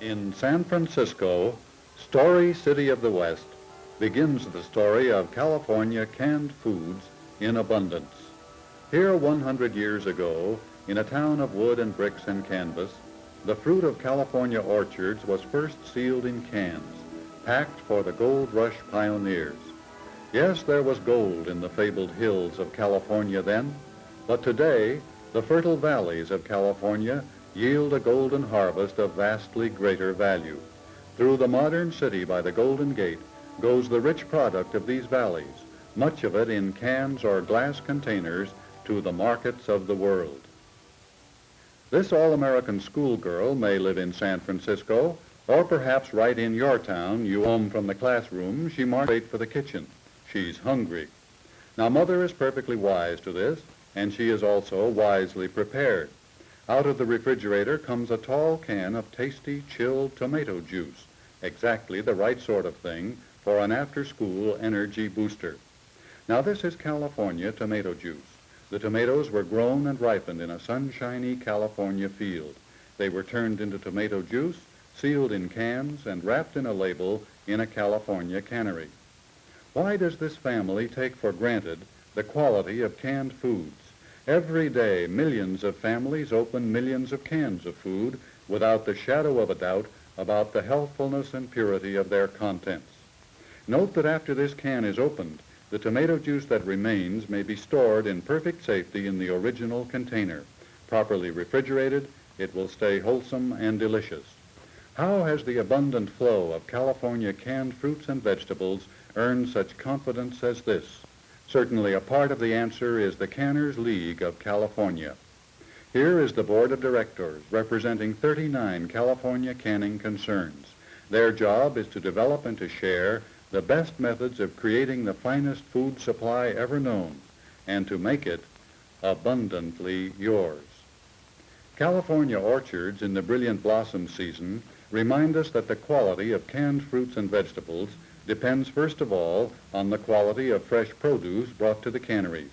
In San Francisco, Story City of the West, begins the story of California canned foods in abundance. Here 100 years ago, in a town of wood and bricks and canvas, the fruit of California orchards was first sealed in cans, packed for the gold rush pioneers. Yes, there was gold in the fabled hills of California then, but today the fertile valleys of California yield a golden harvest of vastly greater value. Through the modern city by the Golden Gate goes the rich product of these valleys, much of it in cans or glass containers to the markets of the world. This all-American schoolgirl may live in San Francisco, or perhaps right in your town. You home from the classroom, she marches straight for the kitchen. She's hungry. Now, Mother is perfectly wise to this, and she is also wisely prepared. Out of the refrigerator comes a tall can of tasty, chilled tomato juice, exactly the right sort of thing for an after-school energy booster. Now, this is California tomato juice. The tomatoes were grown and ripened in a sunshiny California field. They were turned into tomato juice, sealed in cans, and wrapped in a label in a California cannery. Why does this family take for granted the quality of canned foods? Every day, millions of families open millions of cans of food without the shadow of a doubt about the healthfulness and purity of their contents. Note that after this can is opened, the tomato juice that remains may be stored in perfect safety in the original container. Properly refrigerated, it will stay wholesome and delicious. How has the abundant flow of California canned fruits and vegetables earned such confidence as this? Certainly a part of the answer is the Canners League of California. Here is the board of directors representing 39 California canning concerns. Their job is to develop and to share the best methods of creating the finest food supply ever known and to make it abundantly yours. California orchards in the brilliant blossom season remind us that the quality of canned fruits and vegetables depends first of all on the quality of fresh produce brought to the canneries.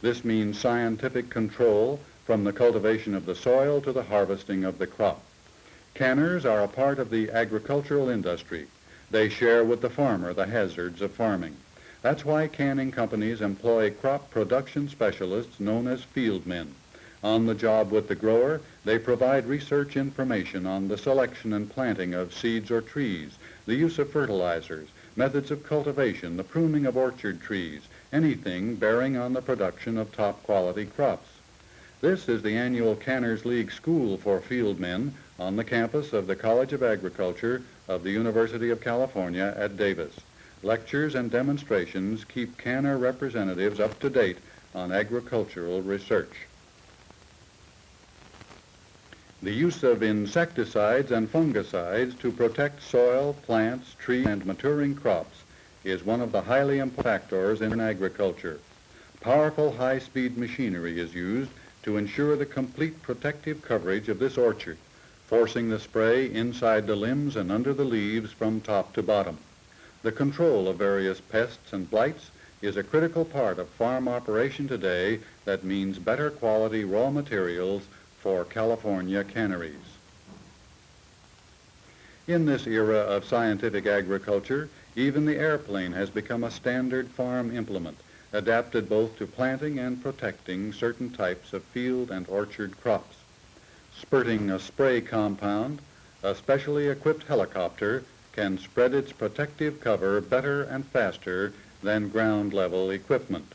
This means scientific control from the cultivation of the soil to the harvesting of the crop. Canners are a part of the agricultural industry. They share with the farmer the hazards of farming. That's why canning companies employ crop production specialists known as fieldmen. On the job with the grower, they provide research information on the selection and planting of seeds or trees, the use of fertilizers, methods of cultivation, the pruning of orchard trees, anything bearing on the production of top-quality crops. This is the annual Canners League School for Fieldmen on the campus of the College of Agriculture of the University of California at Davis. Lectures and demonstrations keep canner representatives up to date on agricultural research. The use of insecticides and fungicides to protect soil, plants, trees, and maturing crops is one of the highly important factors in agriculture. Powerful high-speed machinery is used to ensure the complete protective coverage of this orchard, forcing the spray inside the limbs and under the leaves from top to bottom. The control of various pests and blights is a critical part of farm operation today that means better quality raw materials for California canneries. In this era of scientific agriculture, even the airplane has become a standard farm implement, adapted both to planting and protecting certain types of field and orchard crops. Spurting a spray compound, a specially equipped helicopter can spread its protective cover better and faster than ground-level equipment.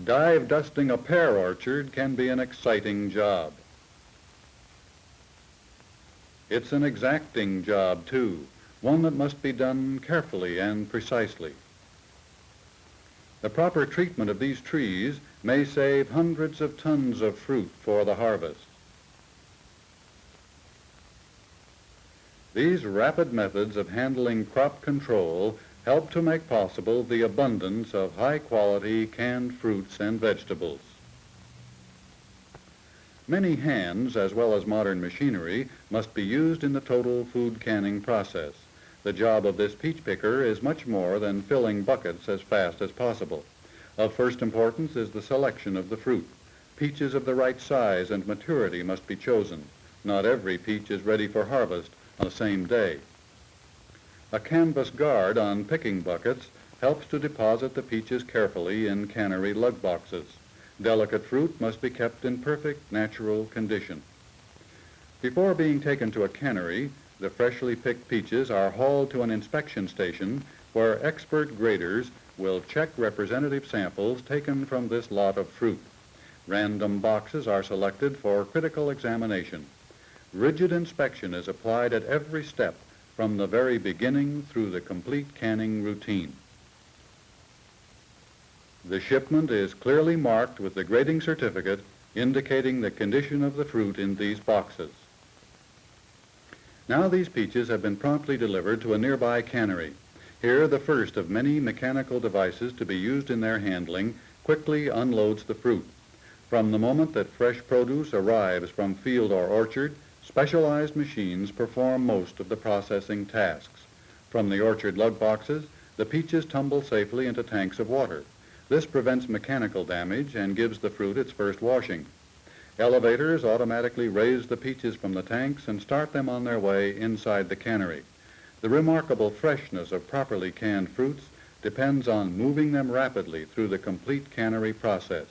Dive dusting a pear orchard can be an exciting job. It's an exacting job, too, one that must be done carefully and precisely. The proper treatment of these trees may save hundreds of tons of fruit for the harvest. These rapid methods of handling crop control help to make possible the abundance of high-quality canned fruits and vegetables. Many hands, as well as modern machinery, must be used in the total food canning process. The job of this peach picker is much more than filling buckets as fast as possible. Of first importance is the selection of the fruit. Peaches of the right size and maturity must be chosen. Not every peach is ready for harvest on the same day. A canvas guard on picking buckets helps to deposit the peaches carefully in cannery lug boxes. Delicate fruit must be kept in perfect natural condition. Before being taken to a cannery, the freshly picked peaches are hauled to an inspection station where expert graders will check representative samples taken from this lot of fruit. Random boxes are selected for critical examination. Rigid inspection is applied at every step from the very beginning through the complete canning routine. The shipment is clearly marked with the grading certificate indicating the condition of the fruit in these boxes. Now these peaches have been promptly delivered to a nearby cannery. Here, the first of many mechanical devices to be used in their handling quickly unloads the fruit. From the moment that fresh produce arrives from field or orchard, specialized machines perform most of the processing tasks. From the orchard lug boxes, the peaches tumble safely into tanks of water. This prevents mechanical damage and gives the fruit its first washing. Elevators automatically raise the peaches from the tanks and start them on their way inside the cannery. The remarkable freshness of properly canned fruits depends on moving them rapidly through the complete cannery process.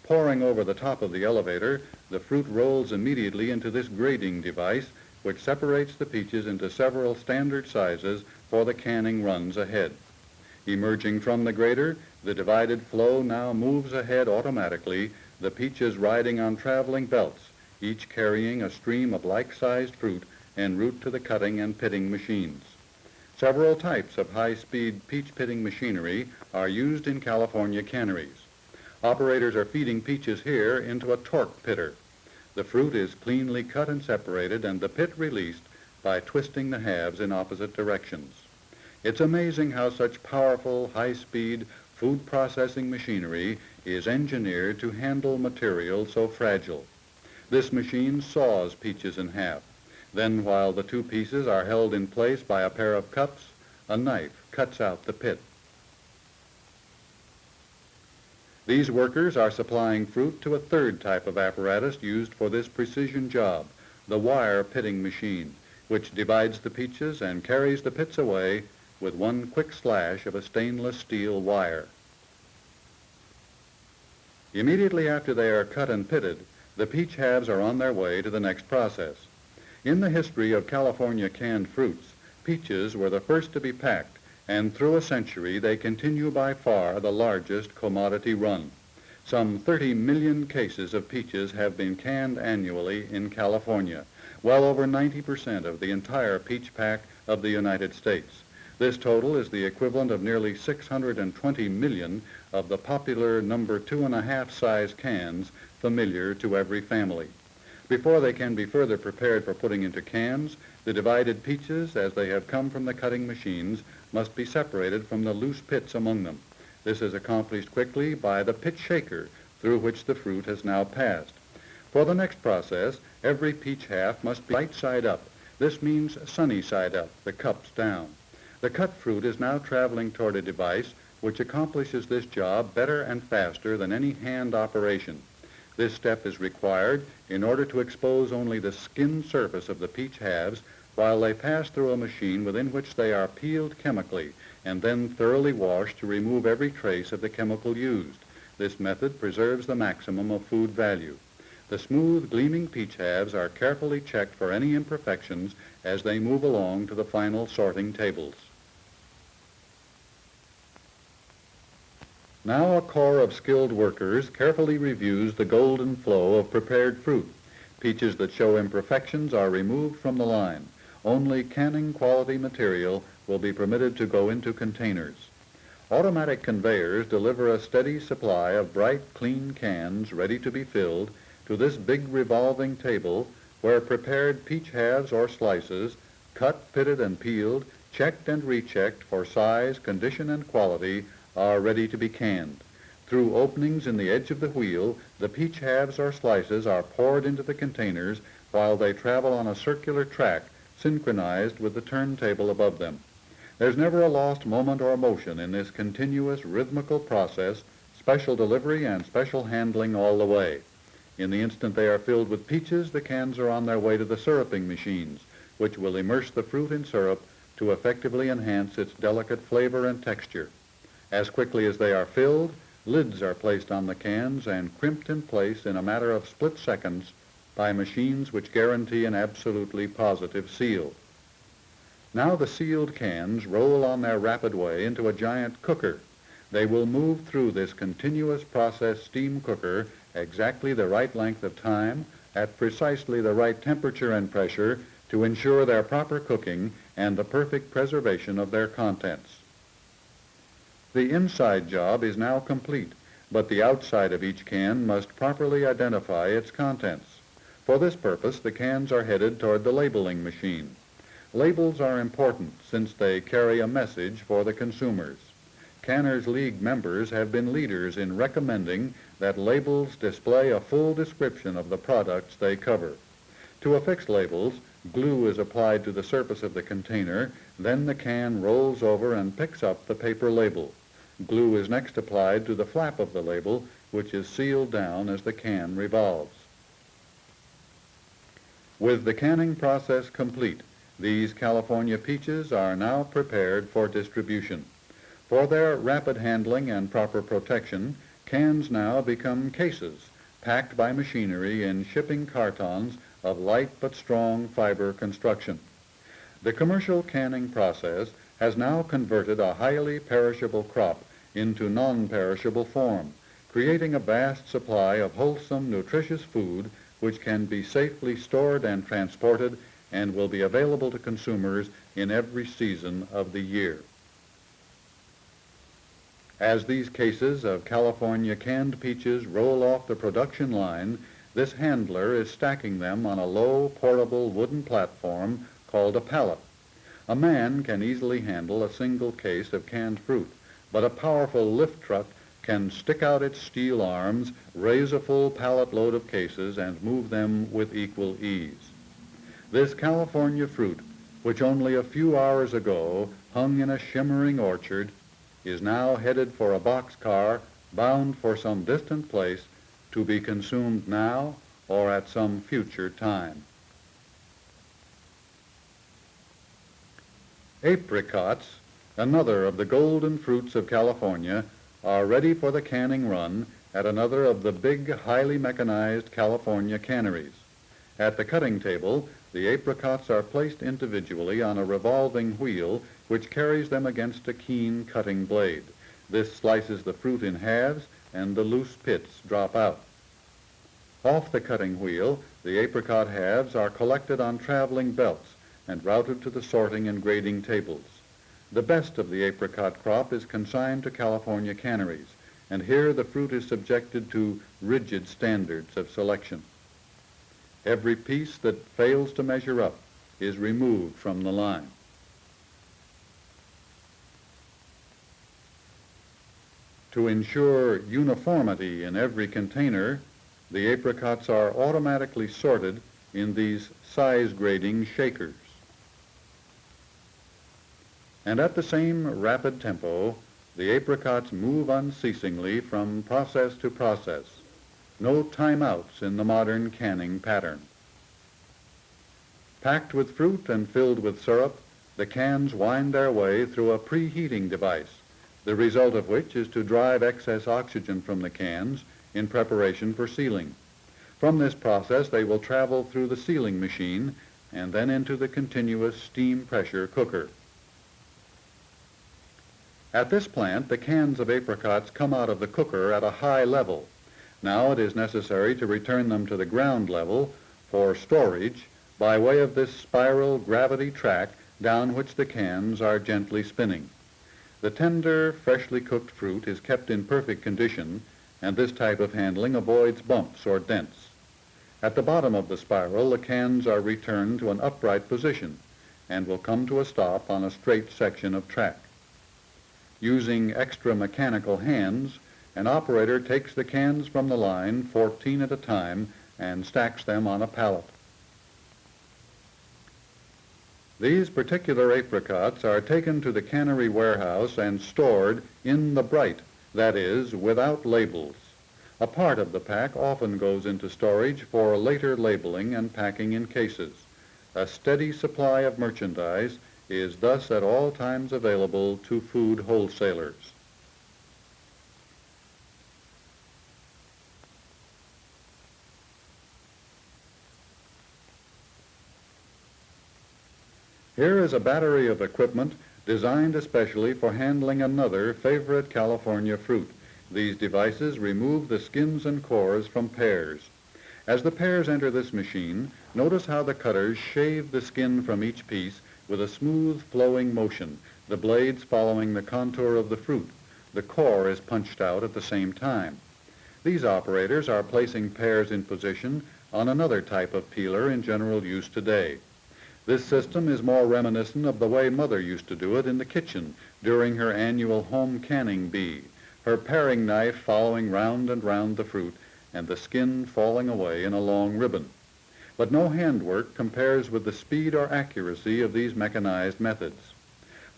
Pouring over the top of the elevator, the fruit rolls immediately into this grading device, which separates the peaches into several standard sizes for the canning runs ahead. Emerging from the grader, the divided flow now moves ahead automatically, the peaches riding on traveling belts, each carrying a stream of like-sized fruit en route to the cutting and pitting machines. Several types of high-speed peach pitting machinery are used in California canneries. Operators are feeding peaches here into a torque pitter. The fruit is cleanly cut and separated and the pit released by twisting the halves in opposite directions. It's amazing how such powerful, high-speed food processing machinery is engineered to handle material so fragile. This machine saws peaches in half. Then, while the two pieces are held in place by a pair of cups, a knife cuts out the pit. These workers are supplying fruit to a third type of apparatus used for this precision job, the wire pitting machine, which divides the peaches and carries the pits away with one quick slash of a stainless steel wire. Immediately after they are cut and pitted, the peach halves are on their way to the next process. In the history of California canned fruits, peaches were the first to be packed, and through a century they continue by far the largest commodity run. Some 30 million cases of peaches have been canned annually in California, well over 90% of the entire peach pack of the United States. This total is the equivalent of nearly 620 million of the popular number 2.5 size cans familiar to every family. Before they can be further prepared for putting into cans, the divided peaches, as they have come from the cutting machines, must be separated from the loose pits among them. This is accomplished quickly by the pit shaker through which the fruit has now passed. For the next process, every peach half must be right side up. This means sunny side up, the cups down. The cut fruit is now traveling toward a device which accomplishes this job better and faster than any hand operation. This step is required in order to expose only the skin surface of the peach halves while they pass through a machine within which they are peeled chemically and then thoroughly washed to remove every trace of the chemical used. This method preserves the maximum of food value. The smooth, gleaming peach halves are carefully checked for any imperfections as they move along to the final sorting tables. Now a corps of skilled workers carefully reviews the golden flow of prepared fruit. Peaches that show imperfections are removed from the line. Only canning quality material will be permitted to go into containers. Automatic conveyors deliver a steady supply of bright, clean cans ready to be filled to this big revolving table where prepared peach halves or slices, cut, pitted, and peeled, checked and rechecked for size, condition, and quality, are ready to be canned. Through openings in the edge of the wheel, the peach halves or slices are poured into the containers while they travel on a circular track synchronized with the turntable above them. There's never a lost moment or motion in this continuous rhythmical process, special delivery and special handling all the way. In the instant they are filled with peaches, the cans are on their way to the syruping machines, which will immerse the fruit in syrup to effectively enhance its delicate flavor and texture. As quickly as they are filled, lids are placed on the cans and crimped in place in a matter of split seconds by machines which guarantee an absolutely positive seal. Now the sealed cans roll on their rapid way into a giant cooker. They will move through this continuous process steam cooker exactly the right length of time at precisely the right temperature and pressure to ensure their proper cooking and the perfect preservation of their contents. The inside job is now complete, but the outside of each can must properly identify its contents. For this purpose, the cans are headed toward the labeling machine. Labels are important since they carry a message for the consumers. Canners League members have been leaders in recommending that labels display a full description of the products they cover. To affix labels, glue is applied to the surface of the container, then the can rolls over and picks up the paper label. Glue is next applied to the flap of the label, which is sealed down as the can revolves. With the canning process complete, these California peaches are now prepared for distribution. For their rapid handling and proper protection, cans now become cases, packed by machinery in shipping cartons of light but strong fiber construction. The commercial canning process has now converted a highly perishable crop into non-perishable form, creating a vast supply of wholesome, nutritious food which can be safely stored and transported and will be available to consumers in every season of the year. As these cases of California canned peaches roll off the production line, this handler is stacking them on a low, portable wooden platform called a pallet. A man can easily handle a single case of canned fruit, but a powerful lift truck can stick out its steel arms, raise a full pallet load of cases, and move them with equal ease. This California fruit, which only a few hours ago hung in a shimmering orchard, is now headed for a boxcar bound for some distant place to be consumed now or at some future time. Apricots, another of the golden fruits of California, are ready for the canning run at another of the big, highly mechanized California canneries. At the cutting table, the apricots are placed individually on a revolving wheel which carries them against a keen cutting blade. This slices the fruit in halves and the loose pits drop out. Off the cutting wheel, the apricot halves are collected on traveling belts and routed to the sorting and grading tables. The best of the apricot crop is consigned to California canneries, and here the fruit is subjected to rigid standards of selection. Every piece that fails to measure up is removed from the line. To ensure uniformity in every container, the apricots are automatically sorted in these size grading shakers. And at the same rapid tempo, the apricots move unceasingly from process to process. No timeouts in the modern canning pattern. Packed with fruit and filled with syrup, the cans wind their way through a preheating device, the result of which is to drive excess oxygen from the cans in preparation for sealing. From this process, they will travel through the sealing machine and then into the continuous steam pressure cooker. At this plant, the cans of apricots come out of the cooker at a high level. Now it is necessary to return them to the ground level for storage by way of this spiral gravity track down which the cans are gently spinning. The tender, freshly cooked fruit is kept in perfect condition, and this type of handling avoids bumps or dents. At the bottom of the spiral, the cans are returned to an upright position and will come to a stop on a straight section of track. Using extra mechanical hands, an operator takes the cans from the line, 14 at a time, and stacks them on a pallet. These particular apricots are taken to the cannery warehouse and stored in the bright, that is, without labels. A part of the pack often goes into storage for later labeling and packing in cases. A steady supply of merchandise is thus at all times available to food wholesalers. Here is a battery of equipment designed especially for handling another favorite California fruit. These devices remove the skins and cores from pears. As the pears enter this machine, notice how the cutters shave the skin from each piece with a smooth flowing motion, the blades following the contour of the fruit. The core is punched out at the same time. These operators are placing pears in position on another type of peeler in general use today. This system is more reminiscent of the way Mother used to do it in the kitchen during her annual home canning bee, her paring knife following round and round the fruit and the skin falling away in a long ribbon. But no handwork compares with the speed or accuracy of these mechanized methods.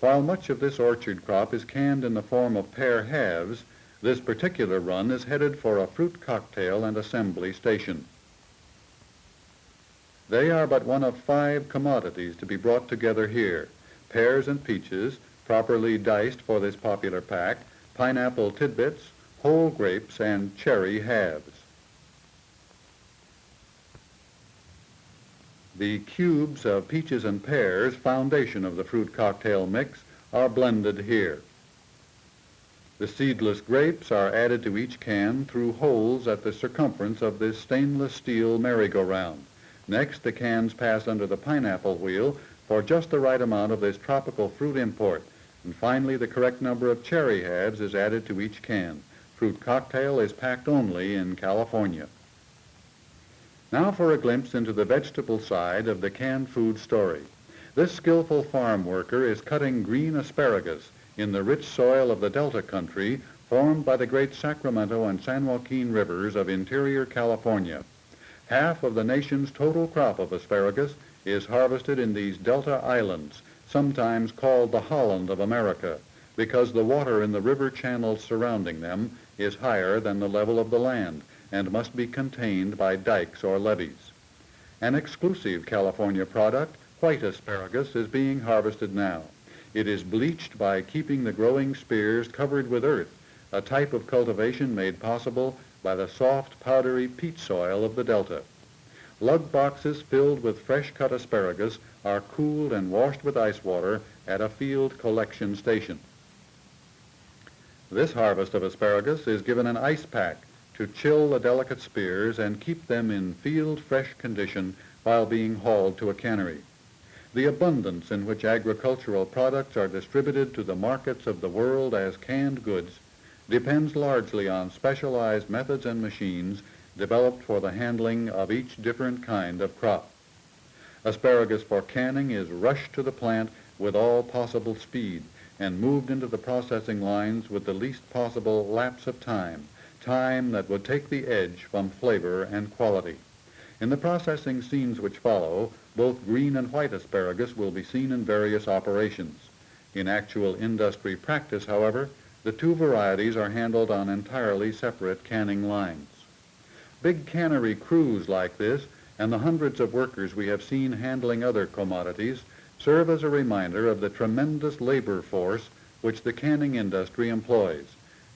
While much of this orchard crop is canned in the form of pear halves, this particular run is headed for a fruit cocktail and assembly station. They are but one of 5 commodities to be brought together here: pears and peaches, properly diced for this popular pack, pineapple tidbits, whole grapes, and cherry halves. The cubes of peaches and pears, foundation of the fruit cocktail mix, are blended here. The seedless grapes are added to each can through holes at the circumference of this stainless steel merry-go-round. Next, the cans pass under the pineapple wheel for just the right amount of this tropical fruit import. And finally, the correct number of cherry halves is added to each can. Fruit cocktail is packed only in California. Now for a glimpse into the vegetable side of the canned food story. This skillful farm worker is cutting green asparagus in the rich soil of the Delta country formed by the great Sacramento and San Joaquin rivers of interior California. Half of the nation's total crop of asparagus is harvested in these Delta islands, sometimes called the Holland of America, because the water in the river channels surrounding them is higher than the level of the land and must be contained by dikes or levees. An exclusive California product, white asparagus, is being harvested now. It is bleached by keeping the growing spears covered with earth, a type of cultivation made possible by the soft, powdery peat soil of the Delta. Lug boxes filled with fresh-cut asparagus are cooled and washed with ice water at a field collection station. This harvest of asparagus is given an ice pack to chill the delicate spears and keep them in field fresh condition while being hauled to a cannery. The abundance in which agricultural products are distributed to the markets of the world as canned goods depends largely on specialized methods and machines developed for the handling of each different kind of crop. Asparagus for canning is rushed to the plant with all possible speed and moved into the processing lines with the least possible lapse of time that would take the edge from flavor and quality. In the processing scenes which follow, both green and white asparagus will be seen in various operations. In actual industry practice, however, the 2 varieties are handled on entirely separate canning lines. Big cannery crews like this and the hundreds of workers we have seen handling other commodities serve as a reminder of the tremendous labor force which the canning industry employs.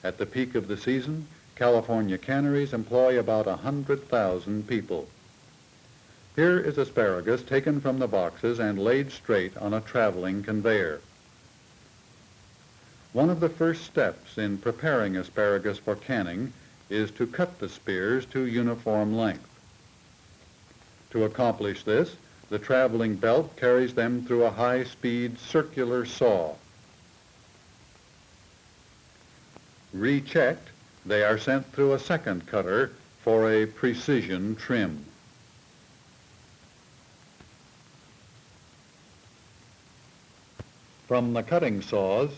At the peak of the season, California canneries employ about 100,000 people. Here is asparagus taken from the boxes and laid straight on a traveling conveyor. One of the first steps in preparing asparagus for canning is to cut the spears to uniform length. To accomplish this, the traveling belt carries them through a high-speed circular saw. Rechecked, they are sent through a second cutter for a precision trim. From the cutting saws,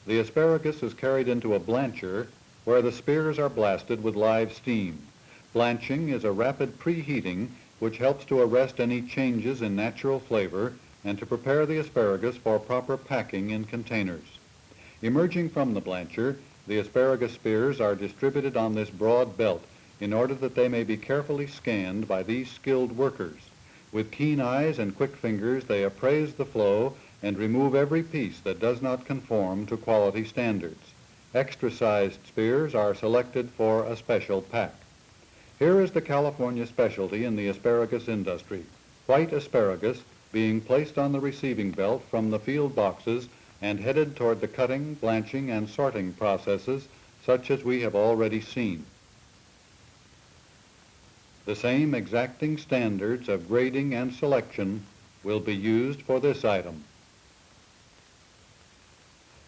the asparagus is carried into a blancher where the spears are blasted with live steam. Blanching is a rapid preheating which helps to arrest any changes in natural flavor and to prepare the asparagus for proper packing in containers. Emerging from the blancher, the asparagus spears are distributed on this broad belt in order that they may be carefully scanned by these skilled workers. With keen eyes and quick fingers, they appraise the flow and remove every piece that does not conform to quality standards. Extra-sized spears are selected for a special pack. Here is the California specialty in the asparagus industry, white asparagus being placed on the receiving belt from the field boxes and headed toward the cutting, blanching, and sorting processes such as we have already seen. The same exacting standards of grading and selection will be used for this item.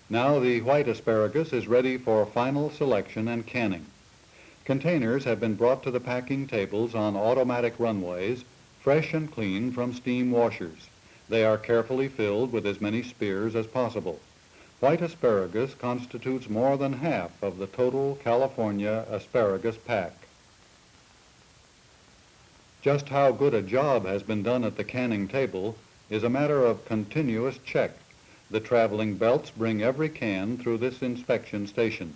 Now the white asparagus is ready for final selection and canning. Containers have been brought to the packing tables on automatic runways, fresh and clean from steam washers. They are carefully filled with as many spears as possible. White asparagus constitutes more than half of the total California asparagus pack. Just how good a job has been done at the canning table is a matter of continuous check. The traveling belts bring every can through this inspection station.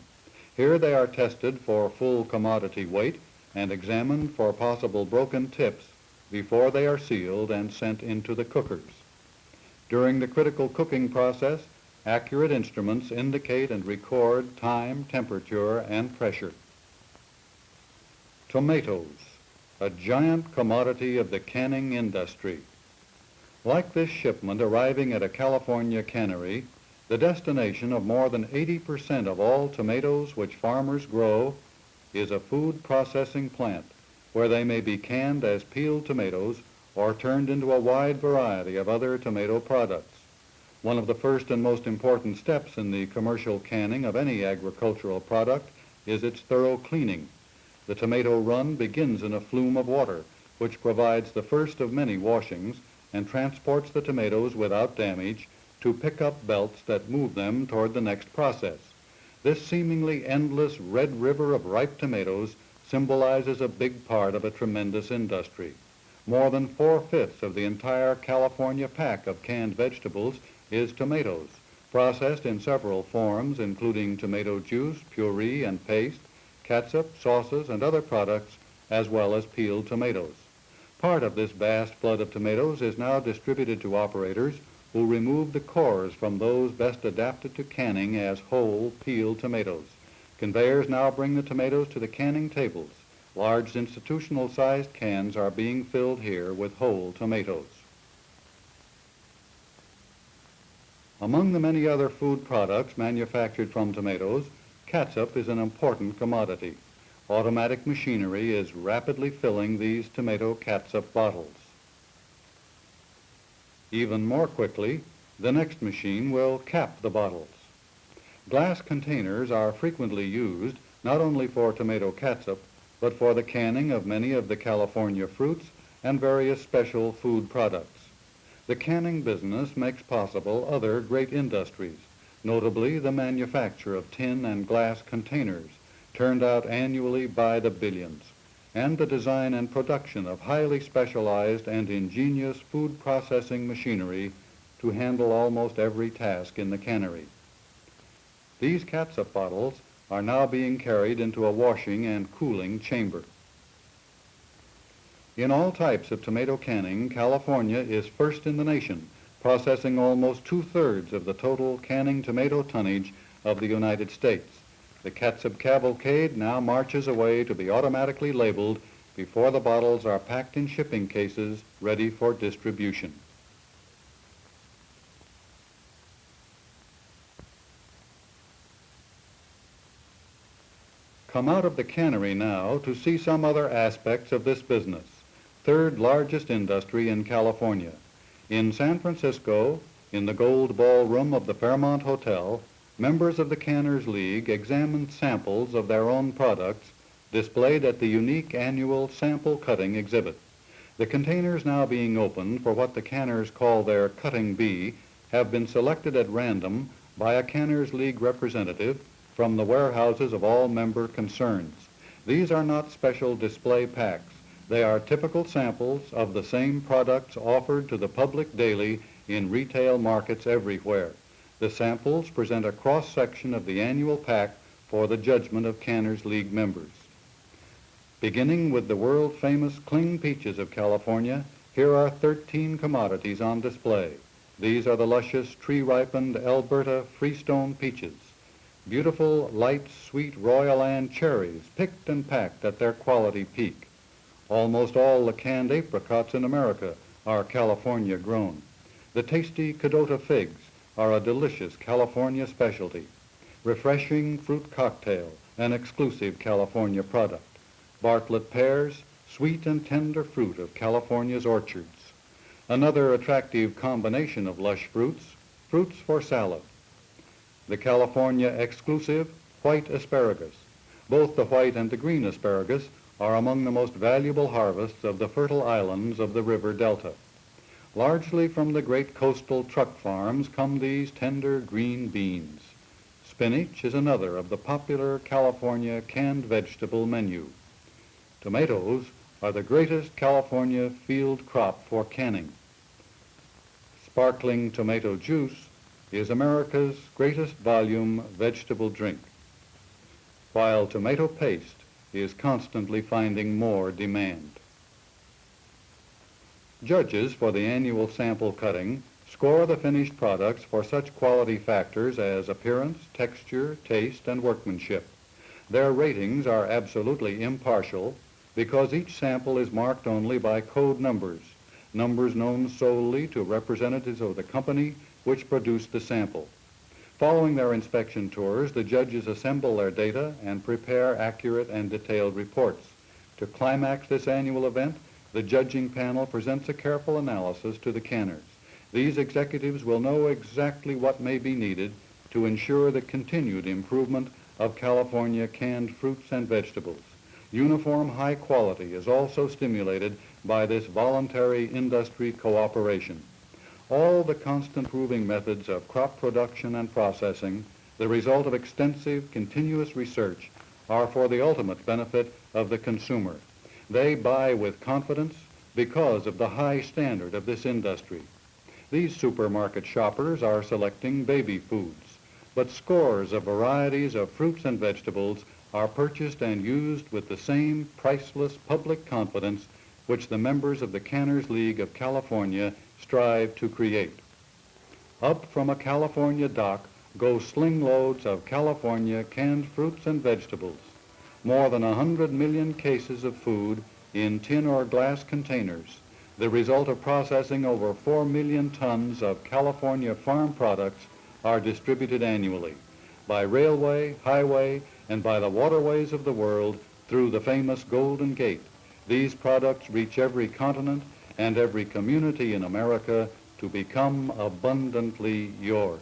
Here they are tested for full commodity weight and examined for possible broken tips before they are sealed and sent into the cookers. During the critical cooking process, accurate instruments indicate and record time, temperature, and pressure. Tomatoes, a giant commodity of the canning industry. Like this shipment arriving at a California cannery, the destination of more than 80% of all tomatoes which farmers grow is a food processing plant where they may be canned as peeled tomatoes or turned into a wide variety of other tomato products. One of the first and most important steps in the commercial canning of any agricultural product is its thorough cleaning. The tomato run begins in a flume of water, which provides the first of many washings and transports the tomatoes without damage to pick-up belts that move them toward the next process. This seemingly endless red river of ripe tomatoes symbolizes a big part of a tremendous industry. More than 4/5 of the entire California pack of canned vegetables is tomatoes, processed in several forms, including tomato juice, puree and paste, ketchup, sauces, and other products, as well as peeled tomatoes. Part of this vast flood of tomatoes is now distributed to operators who remove the cores from those best adapted to canning as whole peeled tomatoes. Conveyors now bring the tomatoes to the canning tables. Large institutional-sized cans are being filled here with whole tomatoes. Among the many other food products manufactured from tomatoes, ketchup is an important commodity. Automatic machinery is rapidly filling these tomato catsup bottles. Even more quickly, the next machine will cap the bottles. Glass containers are frequently used not only for tomato catsup, but for the canning of many of the California fruits and various special food products. The canning business makes possible other great industries, notably the manufacture of tin and glass containers, turned out annually by the billions, and the design and production of highly specialized and ingenious food processing machinery to handle almost every task in the cannery. These catsup bottles are now being carried into a washing and cooling chamber. In all types of tomato canning, California is first in the nation, processing almost 2/3 of the total canning tomato tonnage of the United States. The catsup cavalcade now marches away to be automatically labeled before the bottles are packed in shipping cases ready for distribution. Come out of the cannery now to see some other aspects of this business, third largest industry in California. In San Francisco, in the Gold Ballroom of the Fairmont Hotel, members of the Canners League examined samples of their own products displayed at the unique annual sample cutting exhibit. The containers now being opened for what the canners call their cutting bee have been selected at random by a Canners League representative from the warehouses of all member concerns. These are not special display packs. They are typical samples of the same products offered to the public daily in retail markets everywhere. The samples present a cross-section of the annual pack for the judgment of Canners League members. Beginning with the world-famous cling peaches of California, here are 13 commodities on display. These are the luscious, tree-ripened Alberta freestone peaches, beautiful, light, sweet Royal Anne cherries, picked and packed at their quality peak. Almost all the canned apricots in America are California grown. The tasty Cadota figs are a delicious California specialty. Refreshing fruit cocktail, an exclusive California product. Bartlett pears, sweet and tender fruit of California's orchards. Another attractive combination of lush fruits, fruits for salad. The California exclusive white asparagus. Both the white and the green asparagus are among the most valuable harvests of the fertile islands of the river delta. Largely from the great coastal truck farms come these tender green beans. Spinach is another of the popular California canned vegetable menu. Tomatoes are the greatest California field crop for canning. Sparkling tomato juice is America's greatest volume vegetable drink, while tomato paste is constantly finding more demand. Judges for the annual sample cutting score the finished products for such quality factors as appearance, texture, taste, and workmanship. Their ratings are absolutely impartial because each sample is marked only by code numbers, numbers known solely to representatives of the company which produced the sample. Following their inspection tours, the judges assemble their data and prepare accurate and detailed reports. To climax this annual event, the judging panel presents a careful analysis to the canners. These executives will know exactly what may be needed to ensure the continued improvement of California canned fruits and vegetables. Uniform high quality is also stimulated by this voluntary industry cooperation. All the constant improving methods of crop production and processing, the result of extensive, continuous research, are for the ultimate benefit of the consumer. They buy with confidence because of the high standard of this industry. These supermarket shoppers are selecting baby foods, but scores of varieties of fruits and vegetables are purchased and used with the same priceless public confidence which the members of the Canners League of California strive to create. Up from a California dock go sling loads of California canned fruits and vegetables, more than 100 million cases of food in tin or glass containers, the result of processing over 4 million tons of California farm products, are distributed annually by railway, highway, and by the waterways of the world through the famous Golden Gate. These products reach every continent and every community in America to become abundantly yours.